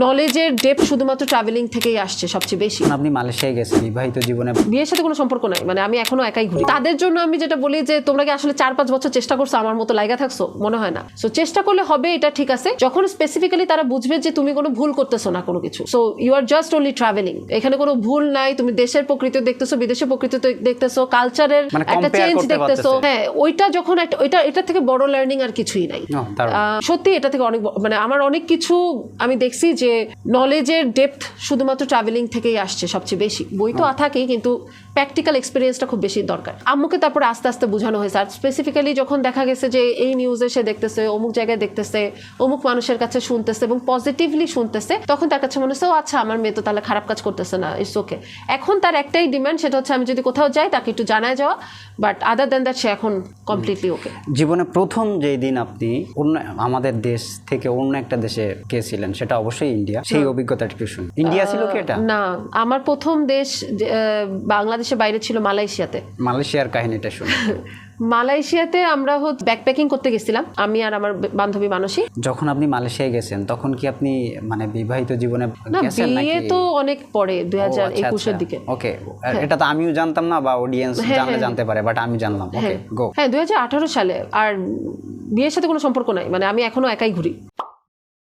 নলেজের ডেপথ শুধুমাত্র ট্রাভেলিং থেকেই আসছে সবচেয়ে বেশি। আপনি মালয়েশিয়ায় গেছেন, বিবাহিত জীবনে বিয়ের সাথে কোনো সম্পর্ক নাই, মানে আমি এখনো একাই ঘুরি। তাদের জন্য আমি যেটা বলি যে তোমরা কি আসলে 4-5 বছর চেষ্টা করছো আমার মতো লাইগা থাকছো? মনে হয় না। সো চেষ্টা করলে হবে, এটা ঠিক আছে যখন স্পেসিফিক্যালি তারা বুঝবে যে তুমি কোনো ভুল করতেছো না কোনো কিছু। So you are just only travelling, এখানে কোনো ভুল নাই। তুমি দেশের প্রকৃতি দেখতেছো, বিদেশের প্রকৃতি দেখতেছো, কালচারের একটা চেঞ্জ দেখতেছো। হ্যাঁ, ওইটা যখন একটা এটা থেকে বড় লার্নিং আর কিছুই নাই। সত্যি এটা থেকে অনেক মানে আমার অনেক কিছু আমি দেখছি যে নলেজের ডেপথ শুধুমাত্র ট্রাভেলিং থেকেই আসছে সবচেয়ে বেশি। বই তো থাকেই, কিন্তু প্র্যাকটিক্যাল এক্সপিরিয়েন্সটা খুব বেশি দরকার। আম্মুকে তারপরে আস্তে আস্তে বোঝানো হয়েছে। আর স্পেসিফিক্যালি যখন দেখা গেছে যে এই নিউজে সে দেখতেছে, অমুক জায়গায় দেখতেছে, অমুক মানুষের কাছে শুনতেছে এবং পজিটিভলি শুনতেছে, তখন তার কাছে মনে হচ্ছে ও আচ্ছা আমার মেয়ে তো তাহলে খারাপ কাজ করতেছে না, ইটস ওকে। এখন তার একটাই ডিমান্ড, সেটা হচ্ছে আমি যদি কোথাও যাই তাকে একটু জানায় যাওয়া, বাট আদার দ্যান দ্যাট সে এখন কমপ্লিটলি ওকে। জীবনে প্রথম যেই দিন আপনি অন্য আমাদের দেশ থেকে অন্য একটা দেশে গিয়েছিলেন, সেটা অবশ্যই ইন্ডিয়া, সেই অভিজ্ঞতাটা একটু শুনুন। ইন্ডিয়া ছিল কি এটা? না, আমার প্রথম দেশ বাংলাদেশের বাইরে ছিল মালয়েশিয়াতে। মালয়েশিয়ার কাহিনীটা শুনুন। মালয়েশিয়াতে আমরা ব্যাকপ্যাকিং করতে গেছিলাম, আমি আর আমার বান্ধবী মানসী। যখন আপনি মালয়েশিয়ায় গেছেন তখন কি আপনি মানে বিবাহিত জীবনে গেছেন নাকি? বিয়ে তো অনেক পরে 2021 এর দিকে। ওকে, এটা তো আমিও জানতাম না, বা অডিয়েন্স জানলে জানতে পারে, বাট আমি জানলাম। ওকে, গো। হ্যাঁ, 2018 সালে। আর বিয়ের সাথে কোনো সম্পর্ক নাই, মানে আমি এখনো একাই ঘুরি।